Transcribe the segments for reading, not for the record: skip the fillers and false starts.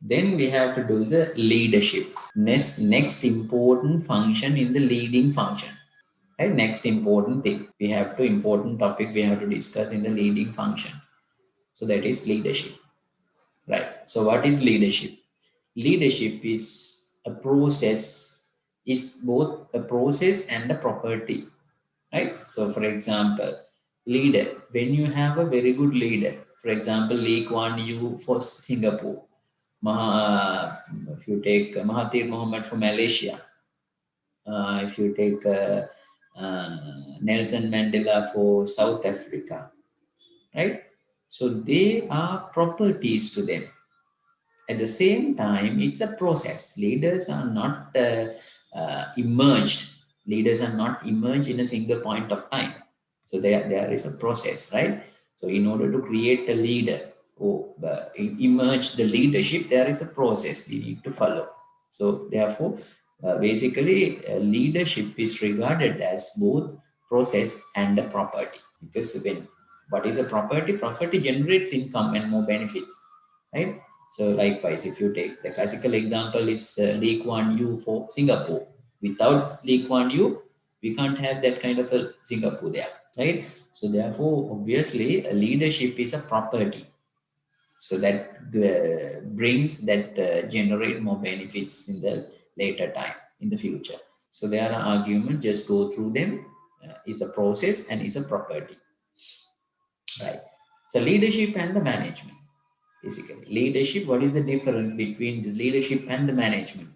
Then we have to do the leadership. Next important function in the leading function. Right? Next important thing. We have to important topic we have to discuss in the leading function. So that is leadership. Right. So what is leadership? Leadership is a process, is both a process and a property. Right. So for example, leader, when you have a very good leader, for example, Lee Kuan Yew for Singapore, if you take Mahathir Mohamad for Malaysia, if you take Nelson Mandela for South Africa, right? So they are properties to them. At the same time, it's a process. Leaders are not emerged. Leaders are not emerged in a single point of time. So there is a process, right? So in order to create a leader or emerge the leadership, there is a process we need to follow. So therefore, basically, leadership is regarded as both process and a property. Because when what is a property? Property generates income and more benefits, right? So likewise, if you take the classical example is Lee Kuan Yew for Singapore. Without Lee Kuan Yew, we can't have that kind of a Singapore there, right? So therefore, obviously, leadership is a property. So that brings that generate more benefits in the later time in the future. So there are arguments. Just go through them. Is a process and is a property, right? So leadership and the management. Basically, leadership, what is the difference between this leadership and the management,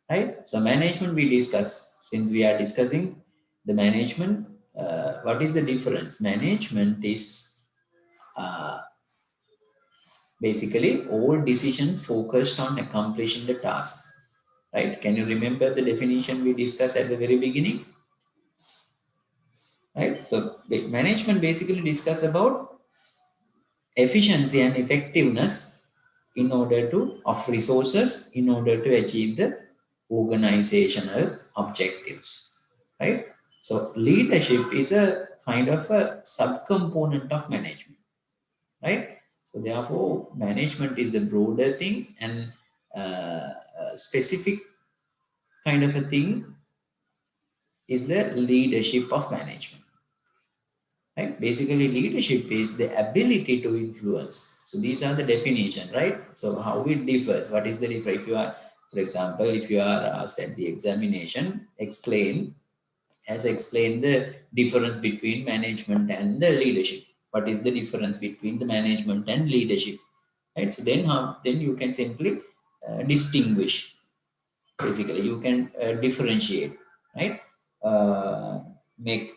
right? So management we discuss, since we are discussing the management, what is the difference? Management is uh, basically all decisions focused on accomplishing the task, right? Can you remember the definition we discussed at the very beginning, right? So the management basically discuss about efficiency and effectiveness in order to of resources in order to achieve the organizational objectives, right? So leadership is a kind of a subcomponent of management, right? So therefore management is the broader thing, and specific kind of a thing is the leadership of management, right? Basically, leadership is the ability to influence. So these are the definition, right? So how it differs? What is the difference? If you are, for example, if you are asked at the examination, explain the difference between management and the leadership. What is the difference between the management and leadership? Right. So then you can simply distinguish. Basically, you can differentiate, right? uh,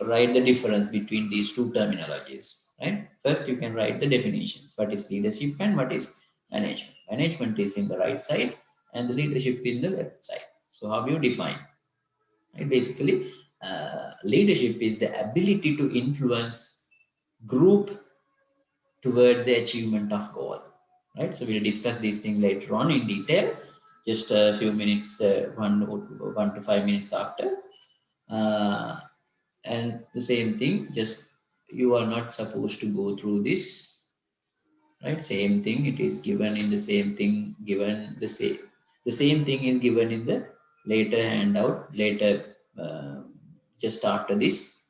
Write the difference between these two terminologies, right? First you can write the definitions, what is leadership and what is management. Management is in the right side and the leadership in the left side. So how you define, right? Basically, leadership is the ability to influence group toward the achievement of goal, right? So we'll discuss these things later on in detail, just a few minutes, 1 to 5 minutes after. uh, and the same thing, just you are not supposed to go through this, right? Same thing, it is given in the same thing, given the same thing is given in the later handout later, just after this,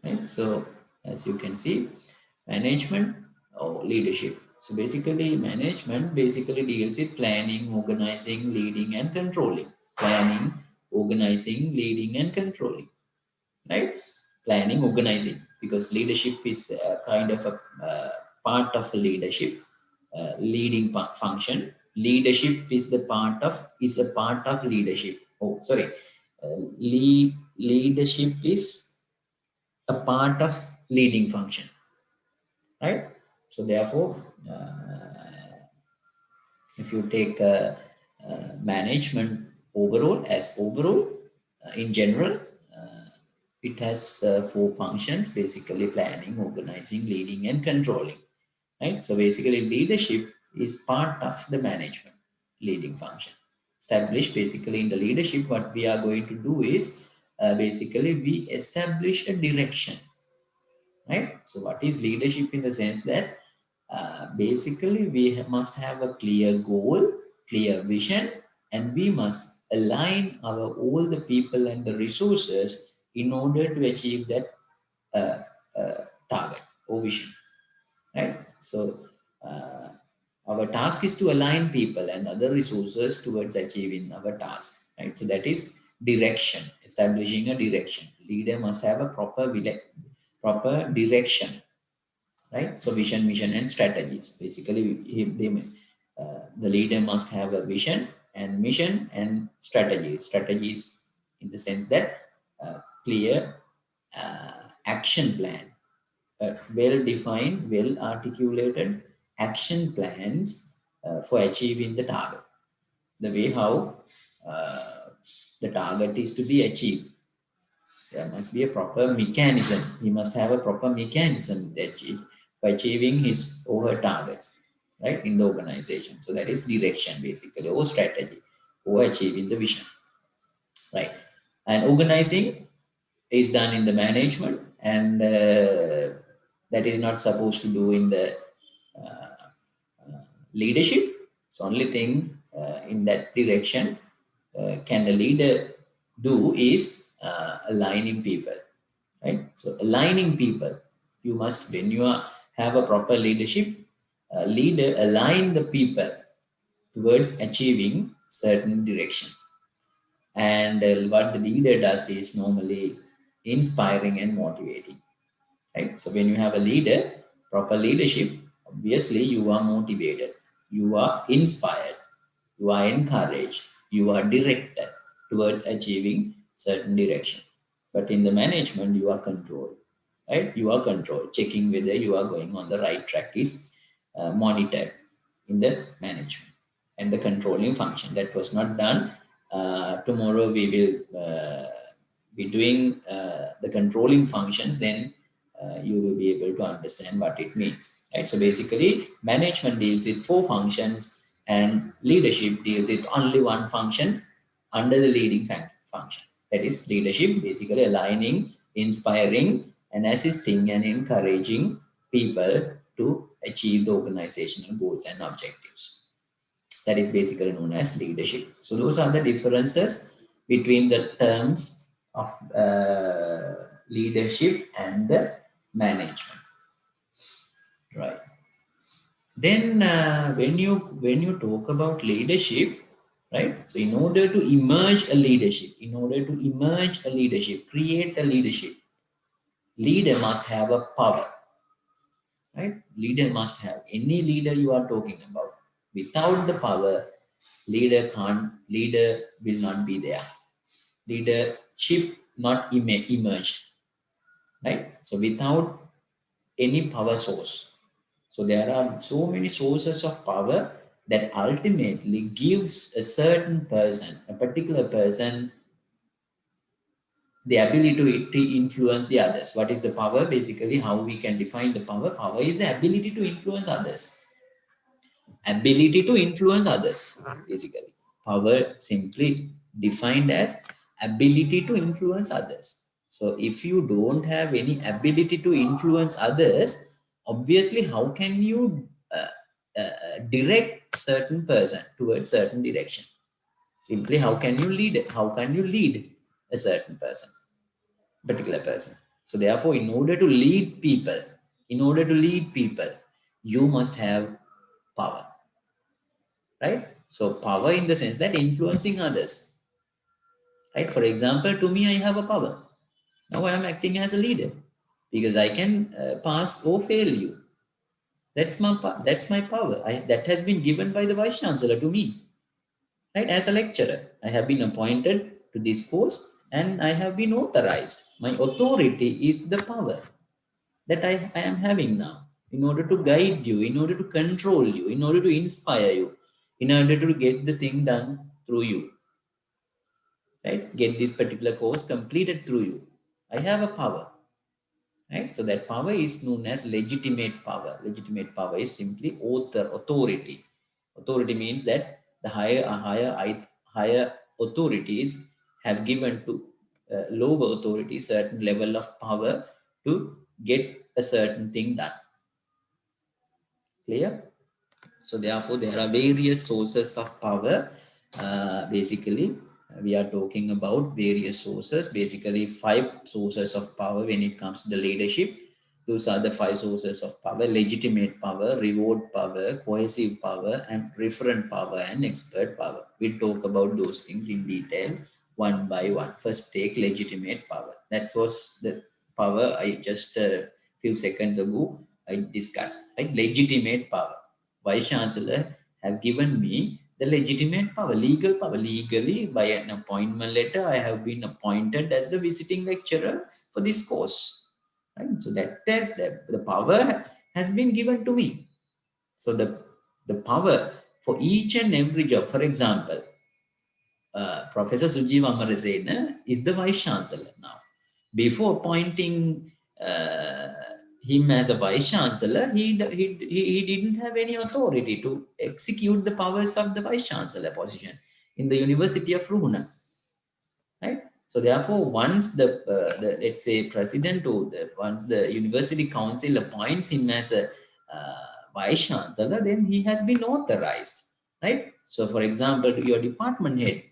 right? So as you can see, management or leadership. So basically management basically deals with planning, organizing, leading and controlling. Planning, organizing, leading and controlling, right? Planning, organizing, because leadership is a kind of a part of leadership, leading function. Leadership is a part of leadership. Oh, sorry. Leadership is a part of leading function, right? So therefore, if you take management overall, in general, it has four functions, basically planning, organizing, leading, and controlling. Right? So basically, leadership is part of the management leading function. Established basically in the leadership, what we are going to do is basically we establish a direction. Right? So what is leadership in the sense that Basically, we must have a clear goal, clear vision, and we must align our all the people and the resources in order to achieve that uh, target or vision, right? So our task is to align people and other resources towards achieving our task, right? So that is direction, establishing a direction. Leader must have a proper direction, right? So vision, mission, and strategies. Basically, the leader must have a vision and mission and strategies. Strategies in the sense that clear action plan, well-defined, well-articulated action plans for achieving the target. The way how uh, the target is to be achieved, there must be a proper mechanism. He must have a proper mechanism for achieving his or her targets, right, in the organization. So that is direction, basically, or strategy, or achieving the vision, right? And organizing is done in the management, and that is not supposed to do in the leadership. So only thing in that direction can the leader do is aligning people, right? So aligning people, you must, when you have a proper leadership, leader align the people towards achieving certain direction. And what the leader does is normally inspiring and motivating, right? So when you have a leader, proper leadership, obviously you are motivated, you are inspired, you are encouraged, you are directed towards achieving certain direction. But in the management, you are controlled, right? You are controlled. Checking whether you are going on the right track is monitored in the management and the controlling function. That was not done. Tomorrow we will be doing the controlling functions, then you will be able to understand what it means, right? So basically, management deals with four functions, and leadership deals with only one function under the leading function. That is leadership, basically aligning, inspiring, and assisting and encouraging people to achieve the organizational goals and objectives. That is basically known as leadership. So those are the differences between the terms of leadership and the management, right? Then when you talk about leadership, right? So in order to emerge a leadership, create a leadership, leader must have a power, right? Leader must have, any leader you are talking about, without the power, leader will not be there. Leadership not emerged, right? So without any power source. So there are so many sources of power that ultimately gives a certain person, a particular person, the ability to influence the others. What is the power? Basically, how we can define the power? Power is the ability to influence others. Ability to influence others, basically. Power simply defined as ability to influence others. So if you don't have any ability to influence others, obviously, how can you direct certain person towards certain direction? Simply, how can you lead? How can you lead a certain person, particular person? So therefore, in order to lead people, you must have power, right? So power in the sense that influencing others, right? For example, to me, I have a power. Now I am acting as a leader because I can pass or fail you. That's my power. That has been given by the vice chancellor to me, right? As a lecturer, I have been appointed to this course and I have been authorized. My authority is the power that I am having now in order to guide you, in order to control you, in order to inspire you, in order to get the thing done through you, right? Get this particular course completed through you. I have a power, right? So that power is known as legitimate power. Legitimate power is simply authority. Authority means that the higher authorities have given to lower authorities certain level of power to get a certain thing done. Clear? So therefore, there are various sources of power. Basically, we are talking about various sources. Basically, five sources of power when it comes to the leadership. Those are the five sources of power: legitimate power, reward power, coercive power, and referent power and expert power. We'll talk about those things in detail one by one. First, take legitimate power. That was the power I just a few seconds ago I discussed. Right? Legitimate power. Vice Chancellor have given me the legitimate power, legal power. Legally, by an appointment letter, I have been appointed as the visiting lecturer for this course. Right? So that tells that the power has been given to me. So the power for each and every job, for example, Professor Sujeev Amarasena is the Vice Chancellor now. Before appointing him as a Vice Chancellor, he didn't have any authority to execute the powers of the Vice Chancellor position in the University of Ruhuna. Right? So therefore, once the let's say president or once the university council appoints him as a vice chancellor, then he has been authorized, right? So for example, your department head,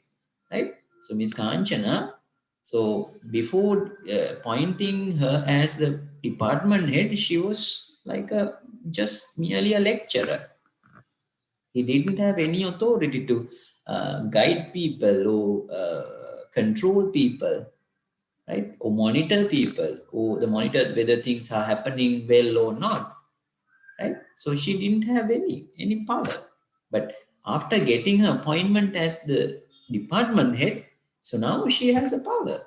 right? So Miss Kanchana, so before appointing her as the department head, she was like a just merely a lecturer. He didn't have any authority to guide people or control people, right? Or monitor people, or the monitor whether things are happening well or not, right? So she didn't have any power. But after getting her appointment as the department head, so now she has a power.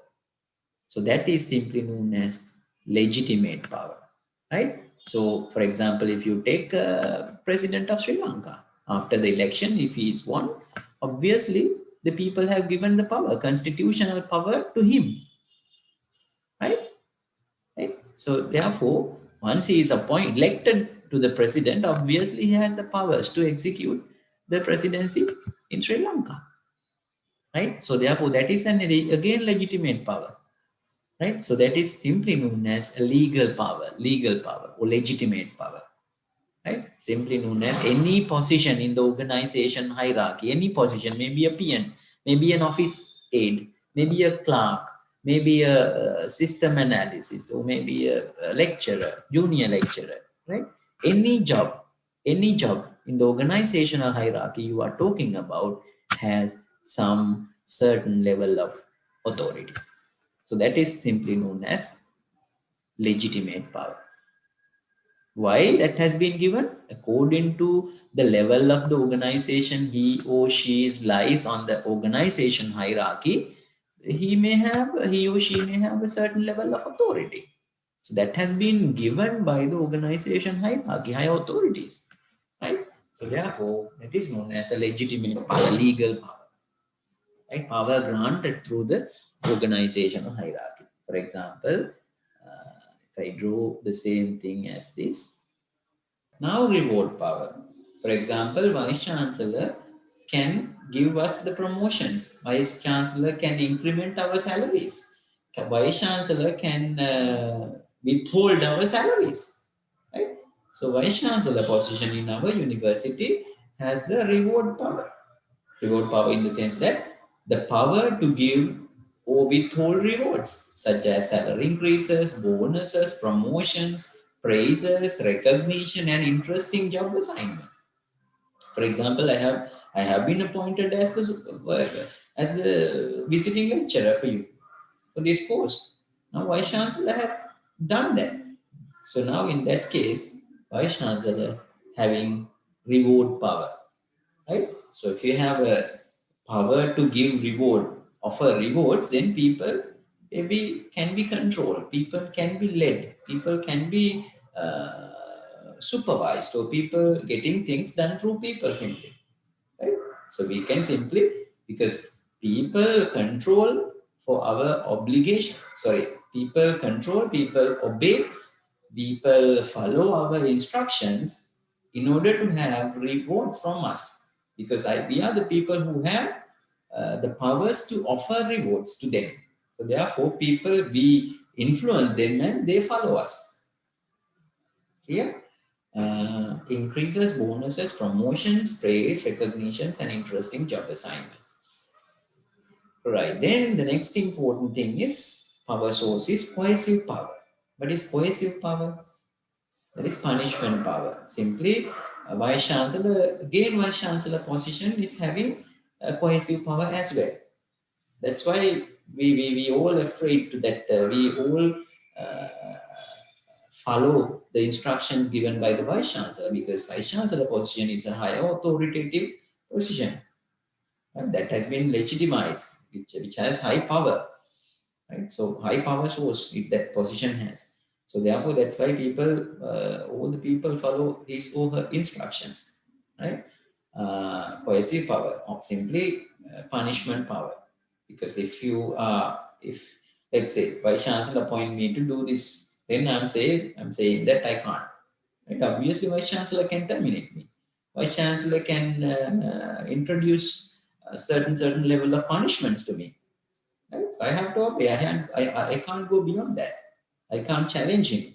So that is simply known as legitimate power, right? So, for example, if you take President of Sri Lanka, after the election, if he is won, obviously the people have given the power, constitutional power to him, right? Right? So, therefore, once he is appointed, elected to the president, obviously he has the powers to execute the presidency in Sri Lanka, right? So, therefore, that is again legitimate power. Right? So that is simply known as a legal power or legitimate power. Right? Simply known as any position in the organization hierarchy, any position, maybe a PN, maybe an office aide, maybe a clerk, maybe a system analysis, or maybe a lecturer, junior lecturer, right? Any job in the organizational hierarchy you are talking about has some certain level of authority. So that is simply known as legitimate power. Why that has been given? According to the level of the organization he or she is lies on the organization hierarchy, he or she may have a certain level of authority. So that has been given by the organization hierarchy, high authorities. Right? So therefore, that is known as a legitimate power, legal power. Right? Power granted through the organizational hierarchy. For example, if I draw the same thing as this, now reward power. For example, Vice Chancellor can give us the promotions. Vice Chancellor can increment our salaries. Vice Chancellor can withhold our salaries. Right? So Vice Chancellor position in our university has the reward power. Reward power in the sense that the power to give or withhold rewards such as salary increases, bonuses, promotions, praises, recognition, and interesting job assignments. For example, I have been appointed as the visiting lecturer for you for this course. Now, Vice Chancellor has done that. So now, in that case, Vice Chancellor having reward power, right? So if you have a power to give reward, offer rewards, then people maybe can be controlled, people can be led, people can be supervised, or people getting things done through people simply, right? So we can simply, because people control for our obligation, sorry, people control, people obey, people follow our instructions in order to have rewards from us, because we are the people who have the powers to offer rewards to them. So therefore, people, we influence them and they follow us. Yeah. increases bonuses, promotions, praise, recognitions, and interesting job assignments. Right. Then the next important thing is power source is coercive power. What is coercive power? That is punishment power. Simply, Vice Chancellor, again, Vice Chancellor position is having a coercive power as well. That's why we all afraid to that we all uh, follow the instructions given by the Vice Chancellor, because Vice Chancellor position is a higher authoritative position, and that has been legitimized, which has high power, right? So high power source if that position has. So therefore, that's why all the people follow his or her instructions, right? Coercive power, or simply punishment power. Because if let's say Vice Chancellor appoint me to do this, then I'm saying that I can't. Right? Obviously, Vice Chancellor can terminate me. Vice Chancellor can introduce a certain level of punishments to me. Right? So I have to obey. I can't go beyond that. I can't challenge him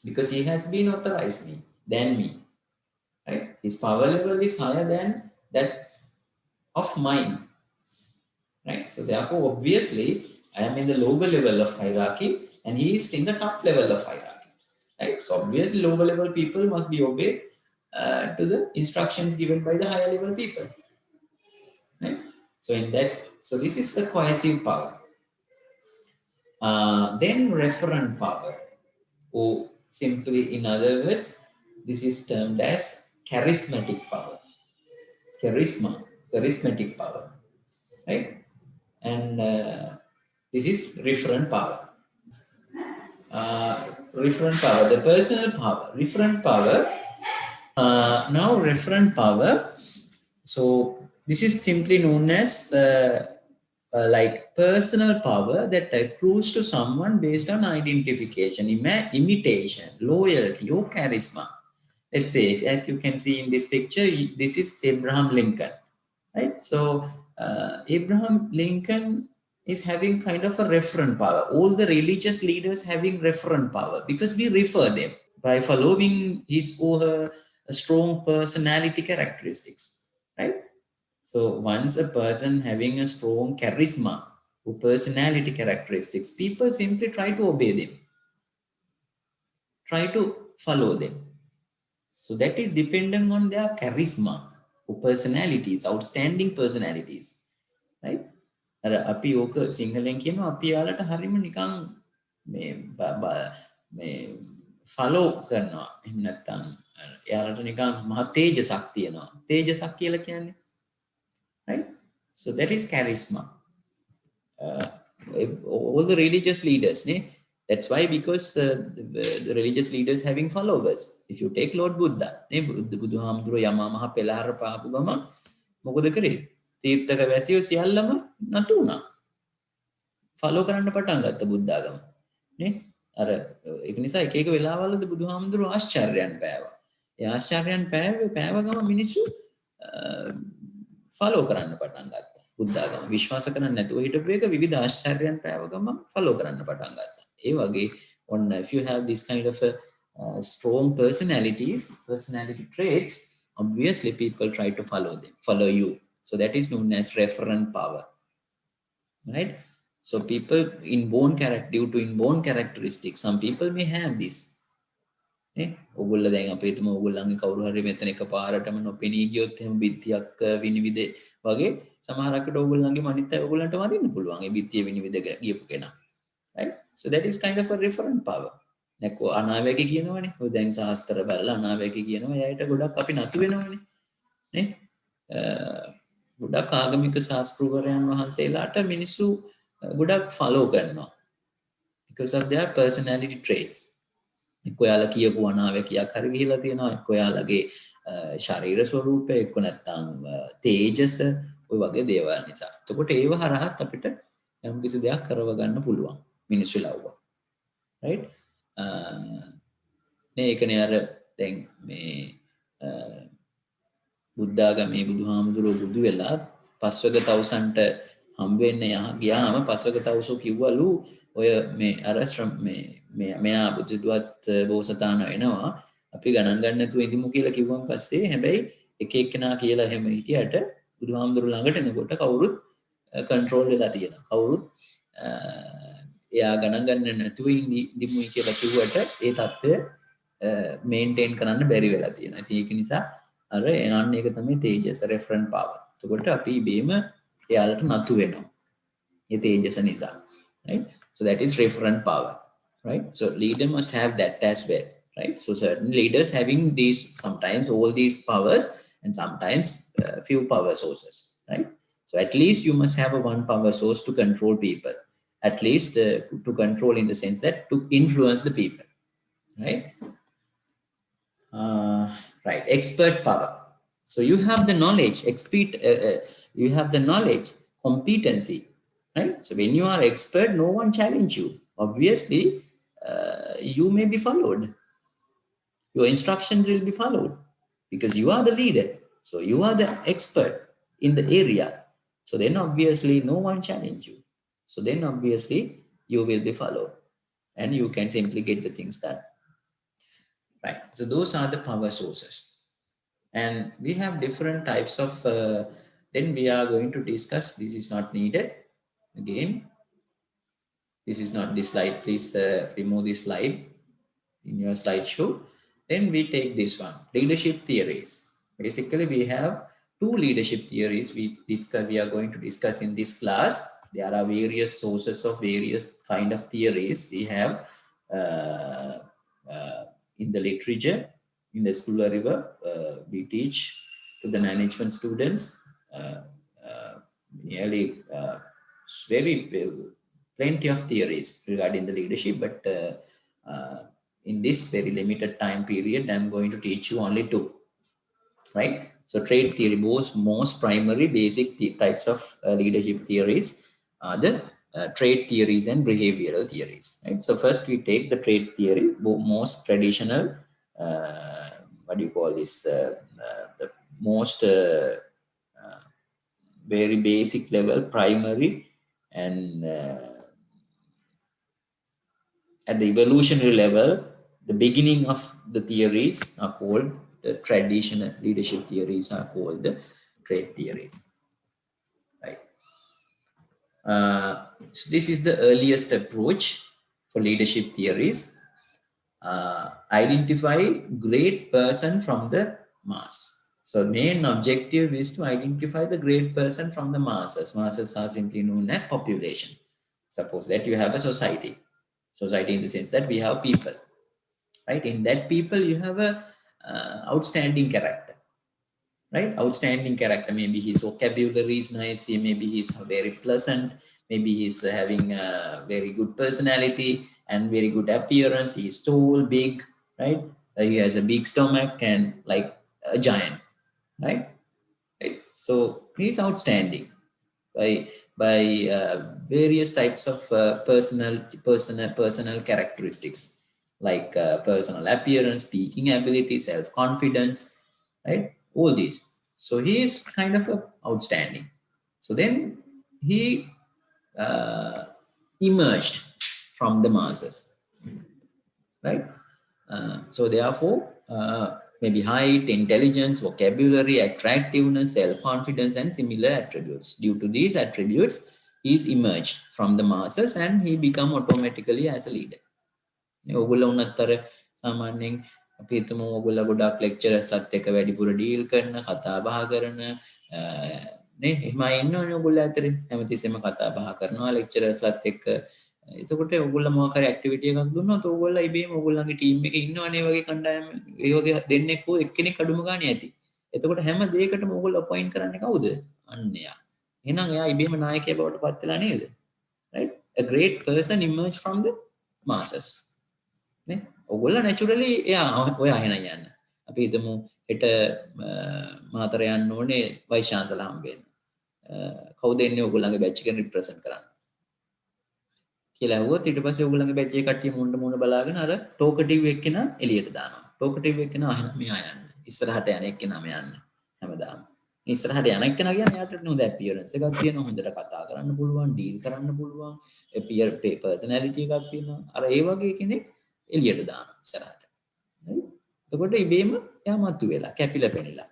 because he has been authorized than me. Right? His power level is higher than that of mine. Right? So therefore, obviously, I am in the lower level of hierarchy and he is in the top level of hierarchy. Right? So obviously, lower level people must be obeyed to the instructions given by the higher level people. Right? So this is the coercive power. Then referent power, or simply in other words, this is termed as charismatic power. Charismatic power, right? And this is referent power. Referent power, the personal power, referent power. Now, referent power. So this is simply known as like personal power that accrues to someone based on identification, imitation, loyalty, or charisma. Let's say, as you can see in this picture, this is Abraham Lincoln, right? So Abraham Lincoln is having kind of a referent power. All the religious leaders having referent power because we refer them by following his or her strong personality characteristics, right? So once a person having a strong charisma or personality characteristics, people simply try to obey them, try to follow them. So that is dependent on their charisma or personalities, outstanding personalities, right? අර අපි ඕක සිංහලෙන් කියනවා අපි යාලට හරිම නිකන් මේ follow කරනවා එහෙම නැත්නම් යාලට නිකන් මහ තේජසක් තියෙනවා තේජසක් කියලා කියන්නේ, right? So that is charisma. uh, all the religious leaders, that's why, because the religious leaders having followers. If you take Lord Buddha, බුදුහාමුදුරුවෝ යමා මහ පෙළහර පාපු ගම මොකද කරේ? තීර්ථක වැසියෝ සියල්ලම නතු වුණා. ෆලෝ කරන්න පටන් ගත්ත බුද්ධාගම නේ. අර ඒක නිසා එක එක වෙලාවලද බුදුහාමුදුරුවෝ ආශ්චර්යයන් පෑවා. ඒ ආශ්චර්යයන් පෑව ගම මිනිස්සු ෆලෝ කරන්න පටන් ගත්තා. බුද්ධාගම විශ්වාස කරන්නේ නැතුව හිටපු එක විවිධ ආශ්චර්යයන් පෑව ගම ෆලෝ කරන්න පටන් ගත්තා. ඒ වගේ on if you have this kind of a strong personality traits, obviously people try to follow you. So that is known as referent power, right? So people due to inborn characteristics, some people may have this. ඔගොල්ල දැන් අපේ තුම ඔගොල්ලන්ගේ කවුරු හරි මෙතන එකපාරටම නොපෙනී ගියොත් එහෙම බිත්තියක් විනිවිද වගේ සමහරකට ඔගොල්ලන්ගේ මනිත් අය ඔගොල්ලන්ට වදින්න පුළුවන් ඒ බිත්තිය විනිවිද ගියපු කෙනා, right? So that is kind of a referent power. නැකෝ අනාවැකි කියනවනේ. ඔය දැන් ශාස්ත්‍ර බලලා අනාවැකි කියනවා. එයාට ගොඩක් අපි නතු වෙනවනේ. නේ? ගොඩක් ආගමික ශාස්ත්‍රවරයන් වහන්සේලාට මිනිස්සු ගොඩක් follow කරනවා because of their personality traits. එක්ක ඔයාලා කියපු අනාවැකියක් හරි ගිහිලා තියෙනවා. එක්ක ඔයාලගේ ශරීර ස්වරූපය, එක්ක නැත්නම් තේජස, ඔය වගේ දේවල් නිසා. එතකොට ඒව හරහත් අපිට යම් කිසි දෙයක් කරව ගන්න පුළුවන් මිනිස්සු ලව්වා, right? මේකනේ අර දැන් මේ බුද්ධාගමේ බුදුහාමුදුරුවෝ බුදු වෙලා පස්වග තවුසන්ට හම්බ වෙන්න ගියාම පස්වග තවුසෝ කිව්වලු ඔය මේ අර මෙයා බුදුදුවත් බෝසතාණන් වෙනවා අපි ගණන් ගන්න නැතුව ඉදිමු කියලා කිව්වන් පස්සේ හැබැයි එක එක්කෙනා කියලා එහෙම හිටියට බුදුහාමුදුරු ළඟට එනකොට කවුරුත් කන්ට්‍රෝල් වෙලා තියෙනවා. කවුරුත් එයා ගණන් ගන්න නැතුව ඉදිමුයි කියලා කිව්වට ඒ தත්ත්වය මේන්ටේන් කරන්න බැරි වෙලා තියෙනවා. ඉතින් ඒක නිසා අර එනන්න ඒක තමයි තේජස රෙෆරන්ට් පාවර්. එතකොට අපි බේම එයාලට නතු වෙනවා. ඒ තේජස නිසා. Right? So that is referent power. Right? So leader must have that as well. Right? So certain leaders having these sometimes all these powers and sometimes few power sources. Right? So at least you must have a one power source to control people. At least to control in the sense that to influence the people. Right? Right, expert power. So you have the knowledge, you have the knowledge, competency, right? So when you are expert, no one challenge you. Obviously, you may be followed. Your instructions will be followed because you are the leader. So you are the expert in the area. So then obviously no one challenge you. So then obviously you will be followed and you can simply get the things done. Right. So those are the power sources. And we have different types of, then we are going to discuss, this is not needed. Again, this is not this slide, please remove this slide in your slideshow. Then we take this one, leadership theories. Basically, we have two leadership theories we are going to discuss in this class. There are various sources of various kind of theories we have in the literature. In the school river, we teach to the management students nearly plenty of theories regarding the leadership, but in this very limited time period, I'm going to teach you only two, right? So trait theory, most primary basic types of leadership theories are the trait theories and behavioral theories, right? So first we take the trait theory, most traditional, what do you call this, the most very basic level, primary, and at the evolutionary level, the beginning of the theories are called the traditional leadership theories are called the trait theories, right? So this is the earliest approach for leadership theories. Identify great person from the mass. So main objective is to identify the great person from the masses. Masses are simply known as population. Suppose that you have a society in the sense that we have people, right? In that people you have a outstanding character, right? Outstanding character. Maybe his vocabulary is nice, maybe he's very pleasant, maybe he's having a very good personality and very good appearance, he's tall, big, right? He has a big stomach and like a giant, right? So he's outstanding by various types of personal characteristics like personal appearance, speaking ability, self-confidence, right? All these. So he is kind of outstanding. So then he uh, emerged from the masses, right? So therefore, maybe height, intelligence, vocabulary, attractiveness, self-confidence, and similar attributes. Due to these attributes, he is emerged from the masses and he become automatically as a leader. ඔගොල්ලෝ උනත් අර සාමාන්‍යයෙන් අපි හිතමු ඔයගොල්ලෝ ගොඩක් ලෙක්චරර්ස්ලත් එක්ක වැඩිපුර ඩීල් කරන කතා බහ කරන නේ එහෙම ඉන්නවනේ ඔයගොල්ලෝ අතරේ හැමතිස්සෙම කතා බහ කරනවා ලෙක්චරර්ස්ලත් එක්ක එතකොට ඔයගොල්ලෝ මොකක් හරි ඇක්ටිවිටි එකක් දුන්නොත් ඔයගොල්ලෝ ඉබේම ඔයගොල්ලන්ගේ ටීම් එකේ ඉන්නවනේ වගේ කණ්ඩායම ඒ වගේ දෙන්නෙක් හෝ එක්කෙනෙක් අඩුම ගානේ ඇති. එතකොට හැම දෙයකටම ඔයගොල්ලෝ අපොයින්ට් කරන්නේ කවුද? අන්න එයා. එහෙනම් එයා ඉබේම නායකයෙක් බවට පත් වෙලා නේද? Right? A great person emerged from the masses. නේ ඔයගොල්ලෝ naturally එයා ඔයා එහෙනම් යන්න. අපි හිතමු හෙට මාතර යන්න ඕනේ වයිස් චාන්සලර් හම්බෙන්න. කවුද එන්නේ ඔයගොල්ලන්ගේ බැච් එකෙන් රිප්‍රසන්ට් කරන්න? කියලා ඇහුවොත් ඊට පස්සේ ඔයගොල්ලන්ගේ බැච් එකේ කට්ටිය මුණ බලාගෙන අර ටෝකටිව් එක්කෙනා එළියට දානවා. ටෝකටිව් එක්කෙනා එහෙනම් මෙහා යන්න. ඉස්සරහට යන එක්කෙනාම යන්න. හැමදාම. ඉස්සරහට යන එක්කෙනා කියන්නේ යාට හොඳ අපියරන්ස් එකක් තියෙනවා, හොඳට කතා කරන්න පුළුවන්, ඩීල් කරන්න පුළුවන්, පර්සනැලිටි එකක් තියෙනවා. අර ඒ වගේ කෙනෙක් එළියට දානවා ඉස්සරහට. එතකොට ඉබේම එයා මතුවෙලා කැපිලා පෙනිලා.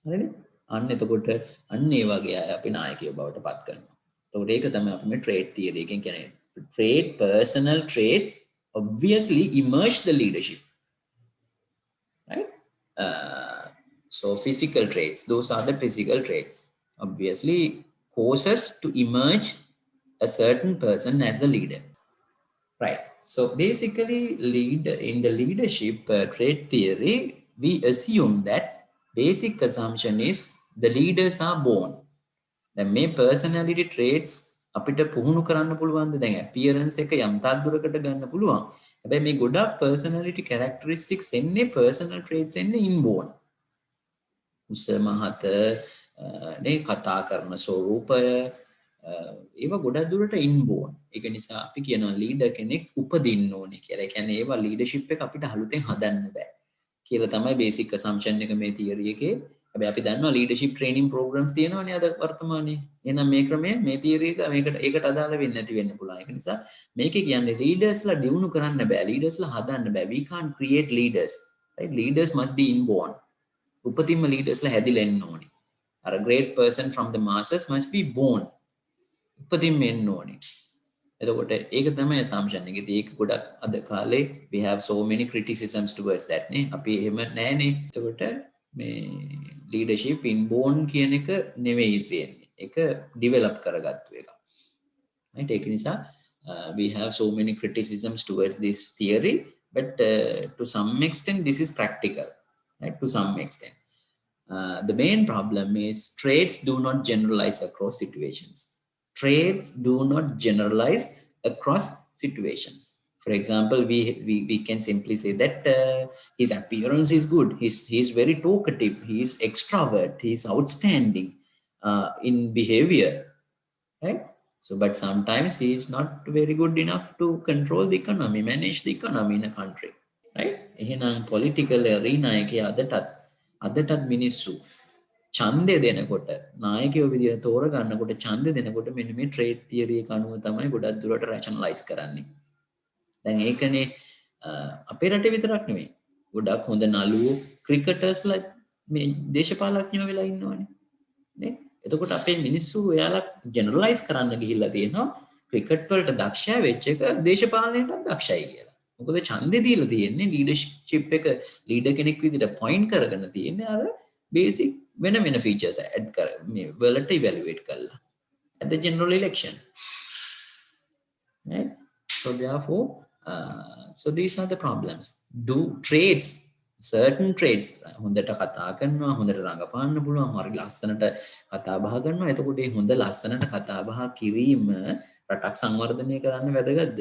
හරිනේ? අන්න එතකොට අන්න ඒ වගේ අය අපි නායකයෝ බවට පත් කරනවා. එතකොට ඒක තමයි අපි මේ trade theory එකෙන් කියන්නේ. Trade personal traits obviously emerge the leadership. Right? So physical traits, those are the physical traits. Obviously causes to emerge a certain person as the leader. Right. So basically, in the leadership trait theory, we assume that basic assumption is the leaders are born. දැන් මේ personality traits අපිට පුහුණු කරන්න පුළුවන්ද? දැන් appearance එක යම් තාක් දුරකට ගන්න පුළුවන්. හැබැයි මේ ගොඩක් personality characteristics එන්නේ personal traits එන්නේ inborn. උස මහත නේ කතා කරන ස්වරූපය ඒවා ගොඩක් දුරට inborn. ඒක නිසා අපි කියනවා leader කෙනෙක් උපදින්න ඕනේ කියලා. ඒ කියන්නේ ඒවා leadership එක අපිට අලුතෙන් හදන්න බෑ කියලා තමයි basic assumption එක මේ theory එකේ. හැබැයි අපි දන්නවා leadership training programs තියෙනවානේ අද වර්තමානයේ. එහෙනම් මේ ක්‍රමය මේ theory එක ඒකට අදාළ වෙන්නේ නැති වෙන්න පුළුවන්. ඒක නිසා මේකේ කියන්නේ leadersලා දියුණු කරන්න බෑ. leadersලා හදන්න බෑ. We can't create leaders. Right? Leaders must be inborn. උපතින්ම leadersලා හැදිලා එන්න ඕනේ. අර great person from the masses must be born. උපතින්ම එන්න ඕනේ. එතකොට ඒක තමයි assumption එක. ඉතින් ඒක ගොඩක් අද කාලේ we have so many criticisms towards that නේ. අපි එහෙම නෑනේ. එතකොට මේ leadership inborn කියන එක නෙවෙයි තියෙන්නේ. ඒක develop කරගත්තු එක. right? ඒක නිසා we have so many criticisms towards this theory, but to some extent this is practical. Right? To some extent. The main problem is traits do not generalize across situations. Traits do not generalize across situations. For example, we can simply say that his appearance is good. He's very talkative. He is extrovert. He is outstanding in behavior. Right? So, but sometimes he is not very good enough to control the economy, manage the economy in a country. Right? එහෙනම් political arena එකේ අදටත් මිනිස්සු ඡන්දය දෙනකොට නායකයෝ විදිහට තෝරගන්නකොට ඡන්දය දෙනකොට මෙන්න මේ ට්‍රේඩ් තියරි එක අනුව තමයි ගොඩක් දුරට රැෂනලයිස් කරන්නේ. දැන් ඒකනේ අපේ රටේ විතරක් නෙමෙයි. ගොඩක් හොඳ නළුවෝ ක්‍රිකටර්ස්ලා මේ දේශපාලඥයෝ වෙලා ඉන්නවනේ. නේ? එතකොට අපේ මිනිස්සු එයාලා ජෙනරලයිස් කරන්න ගිහිල්ලා තියෙනවා ක්‍රිකට් වලට දක්ෂය වෙච්ච එක දේශපාලනයටත් දක්ෂයි කියලා. මොකද ඡන්දේ දීලා තියෙන්නේ ලීඩර්ෂිප් එක ලීඩර් කෙනෙක් විදිහට පොයින්ට් කරගෙන තියෙන්නේ අර බේසික් වෙන ෆීචර්ස් ඇඩ් කර මේ වලට ඉවැලුවේට් කරලා at the general election. Right? So therefore so these are the problems. Do traits, certain traits හොඳට කතා කරනවා, හොඳට රඟපාන්න පුළුවන්, හරි ලස්සනට කතා බහ කරනවා. එතකොට මේ හොඳ ලස්සනට කතා බහ කිරීම රටක් සංවර්ධනය කරන්න වැදගත්ද?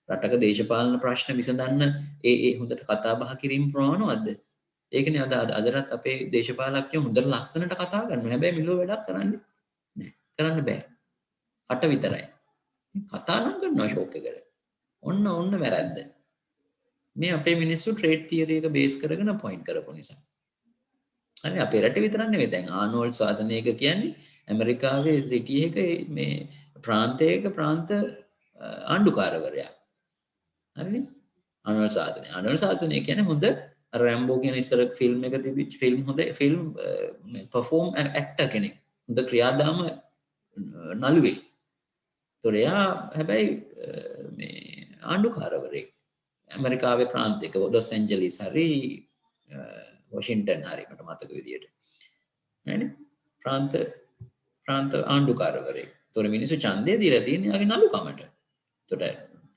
රටක දේශපාලන ප්‍රශ්න විසඳන්න ඒ හොඳට කතා බහ කිරීම ප්‍රමාණවත්ද? ඒකනේ අදටත් අපේ දේශපාලකයෝ හොඳට ලස්සනට කතා කරනවා. හැබැයි මිලෝ වැඩක් කරන්නේ නෑ. කරන්න බෑ. කට විතරයි. කතා නම් කරනවා ෂෝක් එකට. ඔන්න වැරද්ද. මේ අපේ මිනිස්සු ට්‍රේඩ් තියරි එක බේස් කරගෙන පොයින්ට් කරපු නිසා. හරි අපේ රටේ විතරක් නෙවෙයි. දැන් ආනෝල්ඩ් ශාසනයක කියන්නේ ඇමරිකාවේ සිටි එක මේ ප්‍රාන්තයක ප්‍රාන්ත ආණ්ඩුකාරවරයා. හරිනේ? ආනෝල්ඩ් ශාසනය කියන්නේ හොඳ රැම්බෝ කියන ඉස්සර ෆිල්ම් එක තිබිච්ච ෆිල්ම් හොඳ ෆිල්ම් පර්ෆෝම් ඇක්ටර් කෙනෙක්. හොඳ ක්‍රියාදාම නළුවෙක්. ඒතොර එයා හැබැයි මේ ආණ්ඩුකාරවරයෙක්. ඇමරිකාවේ ප්‍රාන්තයක ලොස් ඇන්ජලිස් හරි වොෂින්ටන් හරි මට මතක විදියට. හරිනේ? ප්‍රාන්ත ආණ්ඩුකාරවරයෙක්. ඒතොර මිනිස්සු ඡන්දය දීලා තියෙන්නේ යාගේ නළුකමට. ඒතොර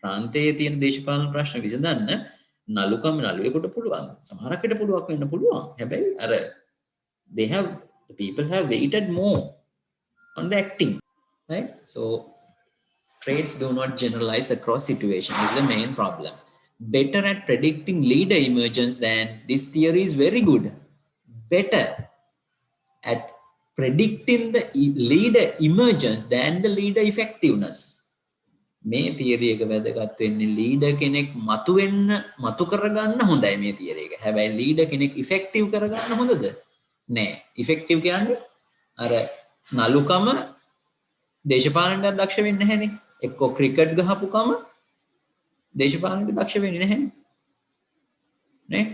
ප්‍රාන්තයේ තියෙන දේශපාලන ප්‍රශ්න විසඳන්න නළුකම නළුවෙකුට පුළුවන්. සමහරකට පුළුවන් වෙන්න පුළුවන්. හැබැයි අර the people have waited more on the acting. Right? So traits do not generalize across situations is the main problem. Better at predicting leader emergence than this theory is very good. Better at predicting the leader emergence than the leader effectiveness. මේ theory එක වැදගත් වෙන්නේ leader කෙනෙක් මතු කරගන්න හොඳයි මේ theory එක. හැබැයි ලීඩර් කෙනෙක් ඉෆෙක්ටිව් කරගන්න හොඳද? නෑ. ඉෆෙක්ටිව් කියන්නේ අර නළුකම දේශපාලනයට දක්ෂ වෙන්නේ නැහැනේ. එක්කෝ ක්‍රිකට් ගහපුකම දේශපාලනයට දක්ෂ වෙන්නේ නැහැනේ. නේ?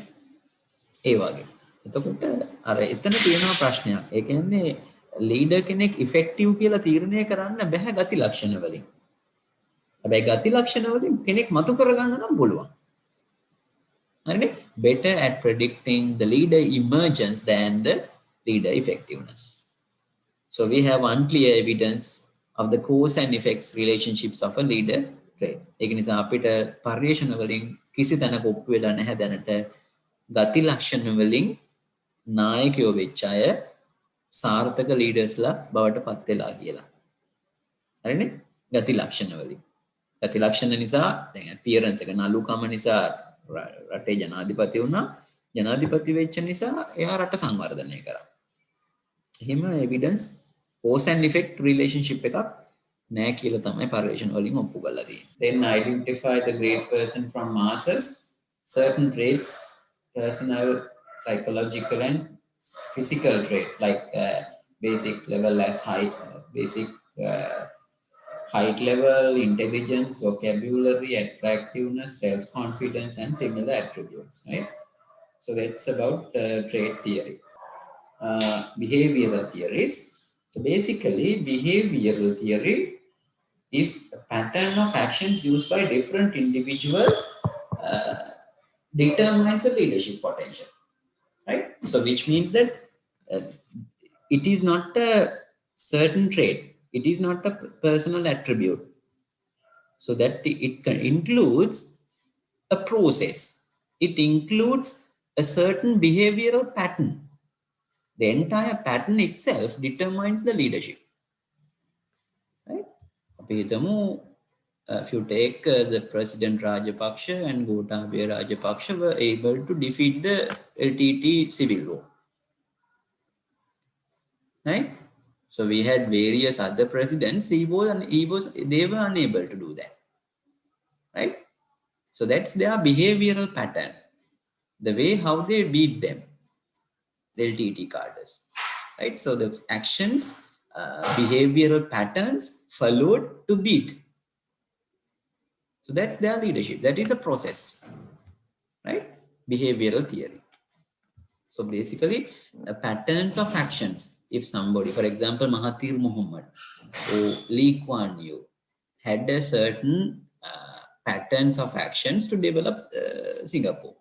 ඒ වගේ. එතකොට අර එතන තියෙනවා ප්‍රශ්නයක්. ඒ කියන්නේ ලීඩර් කෙනෙක් ඉෆෙක්ටිව් කියලා තීරණය කරන්න බෑ ගති ලක්ෂණ වලින්. හැබැයි ගති ලක්ෂණ වලින් කෙනෙක් මතු කරගන්න නම් පුළුවන්. හරිනේ? Better at predicting the leader emergence than the leader effectiveness. So we have unclear evidence of the cause and effects relationships of a leader traits. ඒක නිසා අපිට පර්යේෂණ වලින් කිසි තැනක ඔප්පු වෙලා නැහැ දැනට ගති ලක්ෂණ වලින් නායකයෝ වෙච්ච අය සාර්ථක ලීඩර්ස්ලා බවට පත් වෙලා කියලා. හරිනේ? ගති ලක්ෂණ වලින්. ගති ලක්ෂණ නිසා දැන් අපියරන්ස් එක නළුකම නිසා රටේ ජනාධිපති වුණා. ජනාධිපති වෙච්ච නිසා එයා රට සංවර්ධනය කරා. එහෙම evidence cause and effect relationship එකක් නෑ කියලා තමයි පර්යේෂණ වලින් ඔප්පු කරලා තියෙන්නේ. Then identify the great person from masses. Certain traits, personal, psychological and physical traits like basic level as height, basic height level, intelligence, vocabulary, attractiveness, self-confidence and similar attributes, right? So that's about trait theory. Behavioral theories. So basically, behavioral theory is a pattern of actions used by different individuals determines the leadership potential, right? So which means that it is not a certain trait, it is not a personal attribute. So that it includes a process, it includes a certain behavioral pattern. The entire pattern itself determines the leadership, right? If you take the President Rajapaksa and Gotabaya Rajapaksa were able to defeat the LTT civil war, right? So we had various other presidents. They were unable to do that, right? So that's their behavioral pattern, the way how they beat them, the LTT cadres, right? So the actions, behavioral patterns followed to beat. So that's their leadership. That is a process, right? Behavioral theory. So basically, patterns of actions. If somebody, for example, Mahathir Mohamad or Lee Kuan Yew had a certain patterns of actions to develop Singapore,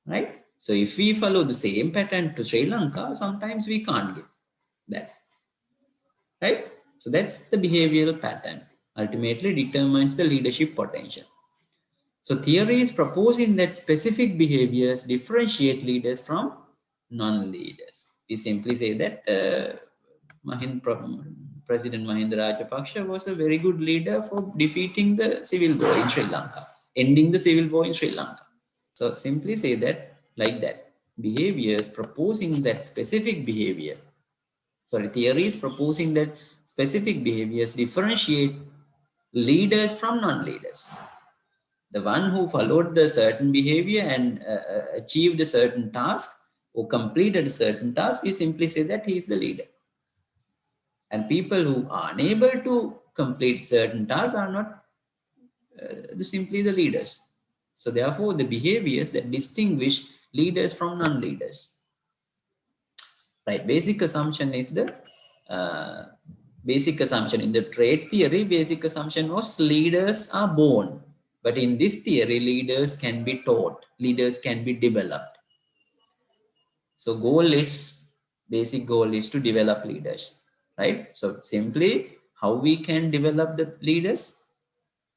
right? So if we follow the same pattern to Sri Lanka, sometimes we can't get that, right? So that's the behavioral pattern. Ultimately determines the leadership potential. So theory is proposing that specific behaviors differentiate leaders from non-leaders. We simply say that President Mahinda Rajapaksa was a very good leader for defeating the civil war in Sri Lanka, ending the civil war in Sri Lanka. So simply say that like that. Behaviors proposing that specific behavior. Theory is proposing that specific behaviors differentiate leaders from non-leaders. The one who followed the certain behavior and achieved a certain task or completed a certain task, we simply say that he is the leader. And people who are unable to complete certain tasks are not simply the leaders. So therefore, the behaviors that distinguish leaders from non-leaders. Right, basic assumption is the basic assumption in the trait theory. Basic assumption was leaders are born, but in this theory, leaders can be taught, leaders can be developed. So basic goal is to develop leaders, right? So simply how we can develop the leaders,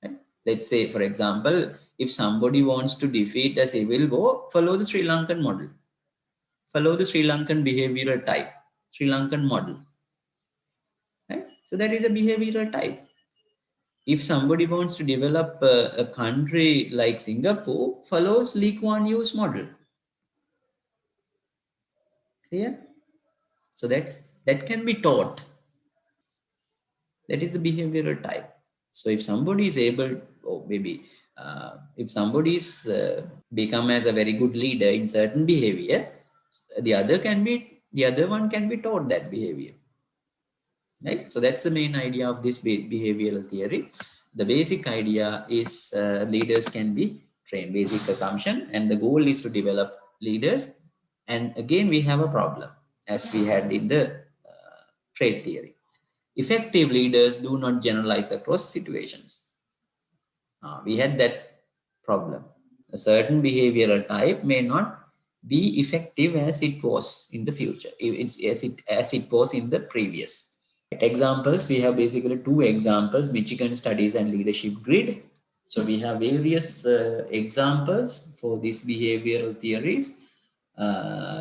right? Let's say, for example, if somebody wants to defeat a civil war, follow the Sri Lankan model. Follow the Sri Lankan behavioral type, Sri Lankan model, right? So that is a behavioral type. If somebody wants to develop a country like Singapore, follows Lee Kuan Yew's model. Clear? So that can be taught. That is the behavioral type. So if somebody is able, or maybe if somebody is become as a very good leader in certain behavior, the other one can be taught that behavior, right? So that's the main idea of this behavioral theory. The basic idea is leaders can be trained, basic assumption, and the goal is to develop leaders. And again, we have a problem, as we had in the trait theory. Effective leaders do not generalize across situations. We had that problem. A certain behavioral type may not be effective as it was in the future, as it was in the previous. Examples, we have basically two examples: Michigan studies and leadership grid. So we have various examples for these behavioral theories.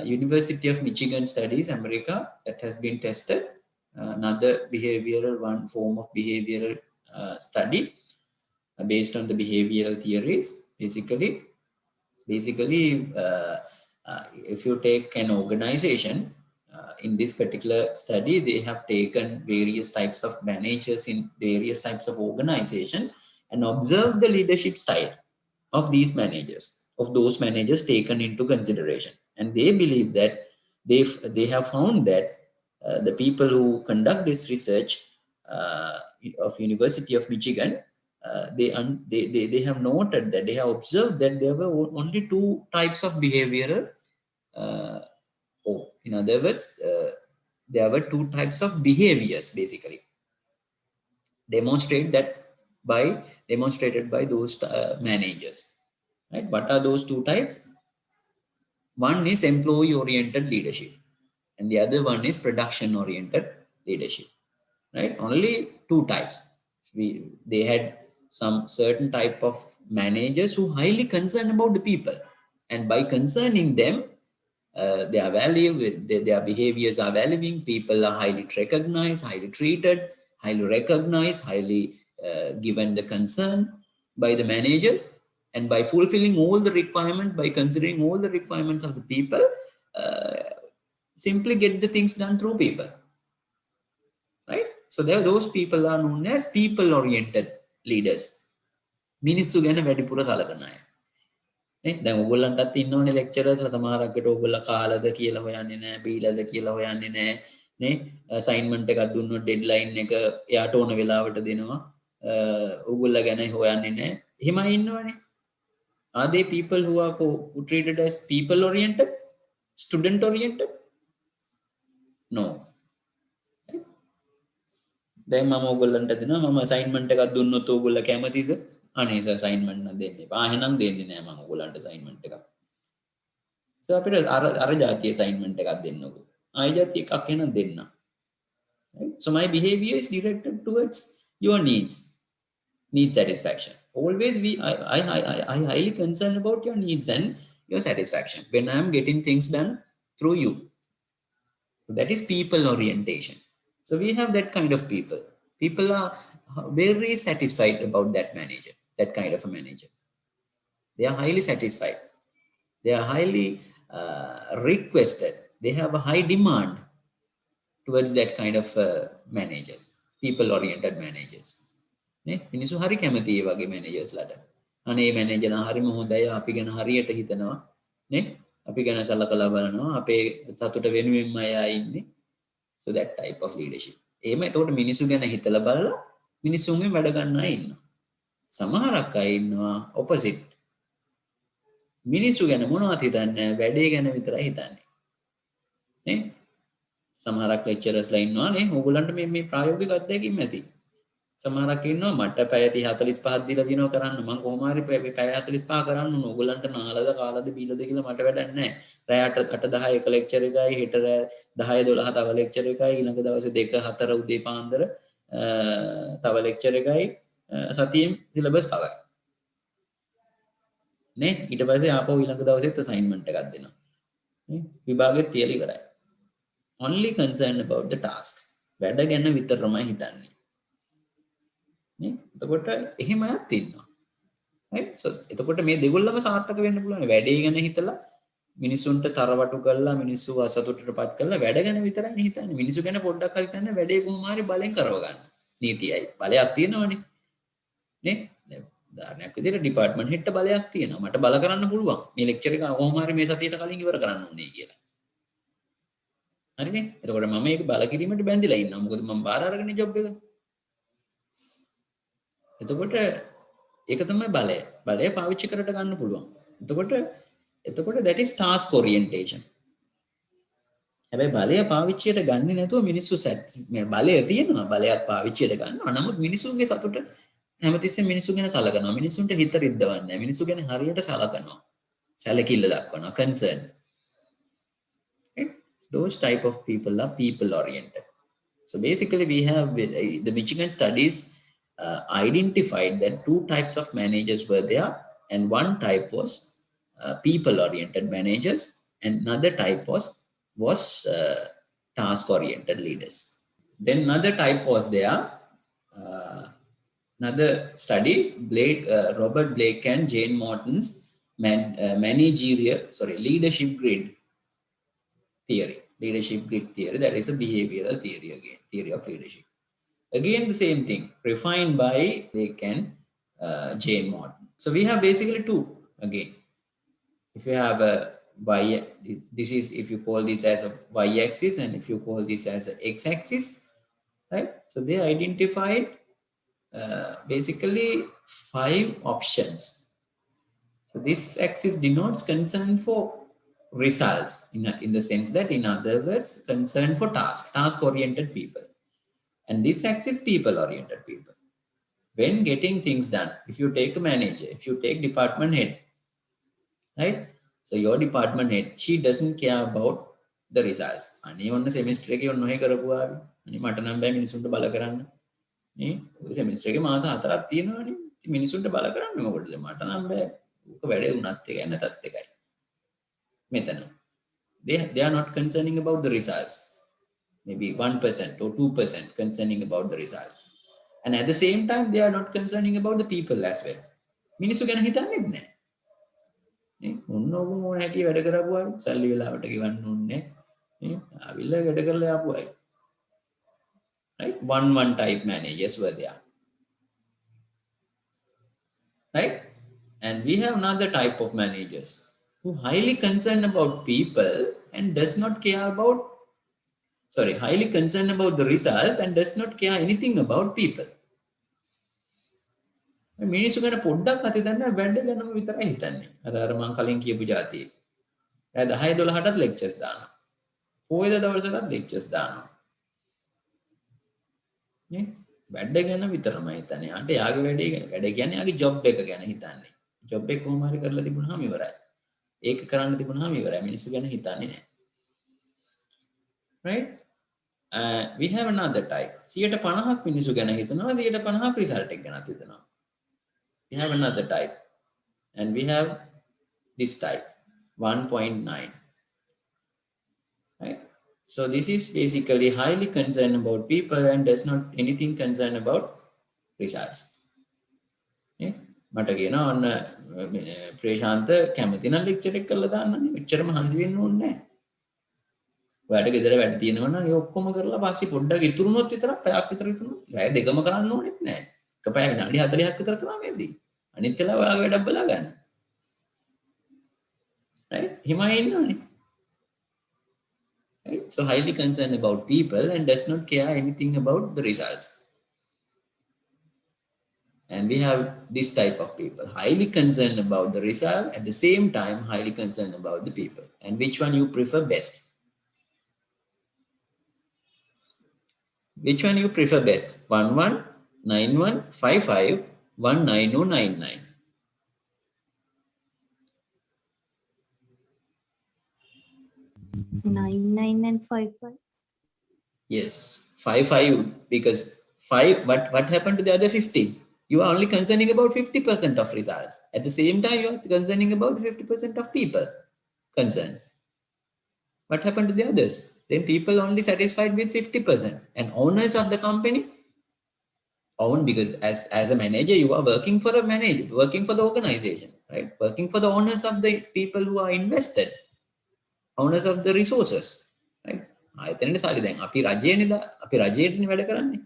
University of Michigan studies, America, that has been tested. Another behavioral, one form of behavioral study based on the behavioral theories. If you take an organization, in this particular study, they have taken various types of managers in various types of organizations and observed the leadership style of these managers, of those managers taken into consideration. And they believe that they have found that the people who conduct this research of University of Michigan, they have noted that they have observed that there were only two types of behavioral. In other words, there were two types of behaviors basically demonstrate that demonstrated by those managers. Right? What are those two types? One is employee oriented leadership, and the other one is production oriented leadership. Right? Only two types. They had some certain type of managers who highly concerned about the people, and by concerning them, their value, their behaviors are valuing. People are highly recognized, highly treated, highly recognized, highly given the concern by the managers, and by fulfilling all the requirements, by considering all the requirements of the people, uh, simply get the things done through people. Right? So those people are known as people-oriented leaders. මිනිස්සු ගැන වැඩිපුර සලකන අය. නේ? දැන් ඔයගොල්ලන්ටත් ඉන්නෝනේ ලෙක්චරර්ස්ලා සමහරක්කට ඔයගොල්ලෝ කාලද කියලා හොයන්නේ නැහැ, බීලාද කියලා හොයන්නේ නැහැ. නේ? අසයින්මන්ට් එකක් දුන්නොත් ඩෙඩ්ලයින් එක එයාට ඕන වෙලාවට දෙනවා. ඔයගොල්ලෝ ගැන හොයන්නේ නැහැ. එහෙමයි ඉන්නවනේ. Are they people who are who treated as people-oriented, student-oriented? No. දැන් මම ඔයගොල්ලන්ට දෙනවා මම අසයින්මන්ට් එකක් දුන්නොත් ඔයගොල්ලෝ කැමතිද? අනේ සර් අසයින්මන්ට් නම් දෙන්න එපා. එහෙනම් දෙන්නේ නැහැ මම ඔයගොල්ලන්ට අසයින්මන්ට් එකක්. සර් අපිට අර ජාතිය අසයින්මන්ට් එකක් දෙන්නකෝ. ආයෙ ජාතිය එකක් එහෙනම් දෙන්න. Right? So my behavior is directed towards your need satisfaction. Always I highly concerned about your needs and your satisfaction when I am getting things done through you. So that is people orientation. So we have that kind of people. People are very satisfied about that manager, that kind of a manager. They are highly satisfied. They are highly requested. They have a high demand towards that kind of managers, people-oriented managers. නේ මිනිස්සු හරි කැමති ඒ වගේ මැනේජර්ස්ලාට. අනේ manager හරිම හොඳයි, අපි ගැන හරියට හිතනවා. නේ අපි ගැන සලකලා බලනවා. අපේ සතුට වෙනුවෙන්ම අය ඉන්නේ. So that type of leadership. එහෙම එතකොට මිනිස්සු ගැන හිතලා බලලා මිනිස්සුන්ගෙන් වැඩ ගන්න අය ඉන්නවා. සමහරක් අය ඉන්නවා opposite. මිනිස්සු ගැන මොනවද හිතන්නේ? වැඩේ ගැන විතරයි හිතන්නේ. නේ? සමහරක් ලෙක්චරර්ස්ලා ඉන්නවා නේ ඕගොල්ලන්ට මේ ප්‍රායෝගික අත්දැකීම් ඇති. සමහරක් ඉන්නවා මට පැය 30 45ක් දීලා දිනව කරන්න මම කොහොම හරි පැය 45 කරන්න ඕන. ඕගොල්ලන්ට නාලද කාලද බීලද කියලා මට වැඩක් නැහැ. රෑ 8 10 එක ලෙක්චර් එකයි, හෙට රෑ 10 12 තව ලෙක්චර් එකයි, ඊළඟ දවසේ 2 4 උදේ පාන්දර තව ලෙක්චර් එකයි, සතියෙන් සිලබස් කවර්. නේ ඊට පස්සේ ආපහු ඊළඟ දවසෙත් අසයින්මන්ට් එකක් දෙනවා. නේ විභාගෙත් තියලා ඉවරයි. Only concerned about the task. වැඩ ගැන විතරමයි හිතන්නේ. නේ එතකොට එහෙමයක් තියෙනවා. right? So එතකොට මේ දෙගොල්ලම සාර්ථක වෙන්න පුළුවන්. වැඩේ ගැන හිතලා මිනිසුන්ට තරවටු කරලා මිනිස්සු අසතුටටපත් කරලා වැඩ ගැන විතරයි හිතන්නේ. මිනිස්සු ගැන පොඩ්ඩක් හිතන්නේ වැඩේ කොහොම හරි බලෙන් කරව ගන්න. නීතියයි බලයක් තියෙනවනේ. නේ උදාහරණයක් විදිහට ඩිපාර්ට්මන්ට් හෙඩ්ට බලයක් තියෙනවා. මට බල කරන්න පුළුවන්. මේ ලෙක්චර් එක කොහොම හරි මේ සතියට කලින් ඉවර කරන්න ඕනේ කියලා. හරිනේ? එතකොට මම මේක බල කිරීමට බැඳිලා ඉන්නවා. මොකද මම බාර අරගෙන ජොබ් එක. එතකොට ඒක තමයි බලය. බලය පාවිච්චි කරට ගන්න පුළුවන්. එතකොට එතකොට that is task orientation. හැබැයි බලය පාවිච්චියට ගන්නේ නැතුව මිනිස්සු බලය තියෙනවා බලයක් පාවිච්චියට ගන්නවා. නමුත් මිනිසුන්ගේ සතුට හැමතිස්සෙම මිනිස්සු ගැන සලකනවා. මිනිසුන්ට හිත රිද්දවන්නේ නැහැ. මිනිස්සු ගැන හරියට සලකනවා. සැලකිල්ල දක්වනවා. concern. Right? Those type of people are people oriented. So basically we have the Michigan studies identified that two types of managers were there, and one type was people oriented managers and another type was task oriented leaders. Then another type was there, another study, Robert Blake and Jane Mouton's leadership grid theory. Leadership grid theory, that is a behavioral theory again, theory of leadership. Again, the same thing, refined by Blake and Jane Mouton. So we have basically two again. If you have a y, this is if you call this as a y-axis, and if you call this as a x-axis, right? So they identified basically 5 options. So this axis denotes concern for results in the sense that, in other words, concern for task-oriented people. And this axis, people-oriented people. When getting things done, if you take a manager, if you take department head, right? So your department head, she doesn't care about the results. අනේ ඔන්න semester එකේ ඔන්න ඔහෙ කරපුවාවි. අනේ මට නම් බෑ මිනිසුන්ට බල කරන්න. නේ? ඔය semester එකේ මාස 4ක් තියෙනවානේ. ඉතින් මිනිසුන්ට බල කරන්න මොකටද? මට නම් බෑ. ඕක වැඩේ උනත් එකයි නැතත් එකයි. මෙතන. They are not concerning about the results. Maybe 1% or 2% concerning about the results. And at the same time, they are not concerning about the people as well. මිනිස්සු ගැන හිතන්නේත් නැහැ. ඔන්න ඔබ මොන හැටි වැඩ කරපුවා සල්ලි වෙලාවට ගෙවන්න ඕනේ නේ ආවිල්ල වැඩ කරලා ආපුවයි. Right? One type managers were there. Right? And we have another type of managers who highly concerned about people and highly concerned about the results and does not care anything about people. මිනිස්සු ගැන පොඩ්ඩක් හිතන්න වැඩ ගැනම විතරයි හිතන්නේ. අර මම කලින් කියපු જાතියේ. ඒ 10 12ටත් ලෙක්චර්ස් දානවා. පොයද දවසටත් ලෙක්චර්ස් දානවා. නේ? වැඩ ගැන විතරමයි හිතන්නේ. අන්ට යාගේ වැඩ කියන්නේ යාගේ ජොබ් එක ගැන හිතන්නේ. ජොබ් එක කොහොම හරි කරලා තිබුණාම ඉවරයි. ඒක කරන්න තිබුණාම ඉවරයි. මිනිස්සු ගැන හිතන්නේ නැහැ. Right? We have another type. 50ක් මිනිස්සු ගැන හිතනවා, 50ක් රිසල්ට් එක ගැන හිතනවා. We have another type, and we have this type, 1.9. Right? So this is basically highly concerned about people and does not anything concerned about results. මට කියනවා ඔන්න ප්‍රේශාන්ත කැමති නම් ලෙක්චර් එක කරලා දාන්නනේ. මෙච්චරම හංසි වෙන්න ඕනේ නැහැ. ඔයාලට ගෙදර වැඩ තියෙනවා නම් ඒ ඔක්කොම කරලා පස්සේ පොඩ්ඩක් ඉතුරුනොත් විතරක් පැයක් විතර ඉතුරුනොත් වැය දෙකම කරන්න ඕනෙත් නැහැ. එක පැය විනාඩි 40ක් විතර කරාම එද්දී. අනිත් වෙලාව ඔයාගේ වැඩක් බලා ගන්න. Right? හිමයි ඉන්නවනේ. Right? So highly concerned about people and does not care anything about the results. And we have this type of people, highly concerned about the result, at the same time highly concerned about the people. And which one you prefer best? Which one you prefer best? 119155 19099. Nine and 55. Yes, 55 because 5. What happened to the other 50? You are only concerning about 50% of results. At the same time, you are concerning about 50% of people concerns. What happened to the others? Then people only satisfied with 50%. And owners of the company own, because as a manager, you are working for a manager, working for the organization, right? Working for the owners of the people who are invested, owners of the resources, right? ආයතනෙට සල්ලි දැන් අපි රජයේනේ වැඩ කරන්නේ.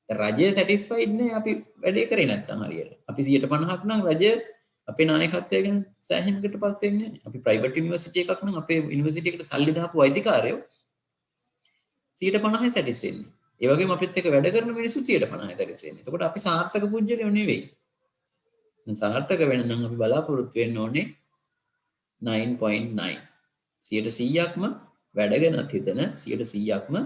රජය සැටිස්ෆයිඩ් නේ අපි වැඩේ කරේ නැත්තම් හරියට. අපි 50ක් නම් රජය අපේ නායකත්වය ගැන සෑහීමකටපත් වෙන්නේ නැහැ. අපි ප්‍රයිවට් යුනිවර්සිටි එකක් නම් අපේ යුනිවර්සිටි එකට සල්ලි දාපු අයිතිකාරයෝ 50%යි සැටිස් වෙන්නේ. ඒ වගේම අපිත් එක්ක වැඩ කරන මිනිස්සු 50%යි සැටිස් වෙන්නේ. එතකොට අපි සාර්ථක පුජ්‍යලයෝ නෙවෙයි. සාර්ථක වෙන්න නම් අපි බලාපොරොත්තු වෙන්න ඕනේ 9.9. 100%ක්ම වැඩ ගැනත් හිතන 100%ක්ම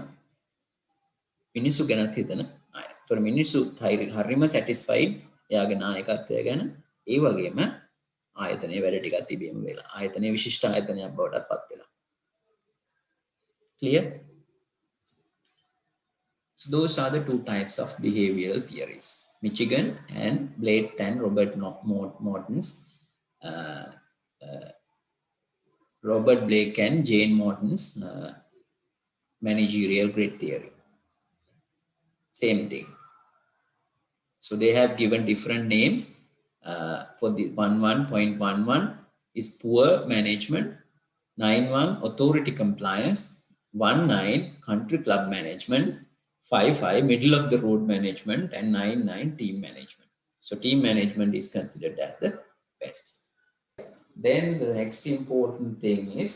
මිනිස්සු ගැනත් හිතන අය. ඒතකොට මිනිස්සු හරිම සැටිස්ෆයිඩ් එයාගේ නායකත්වය ගැන. ඒ වගේම ආයතනයේ වැඩ ටිකක් තිබීම වෙලා. ආයතනයේ විශිෂ්ට ආයතනයක් බවට පත් වෙලා. Clear? So those are the two types of behavioral theories. Michigan and Blake and Robert Morton's Robert Blake and Jane Morton's managerial grid theory. Same thing. So they have given different names. For the 11.11 is poor management, 9.1 authority compliance, 1.9 country club management, 5.5 middle of the road management, and 9.9 team management. So team management is considered as the best. Then the next important thing is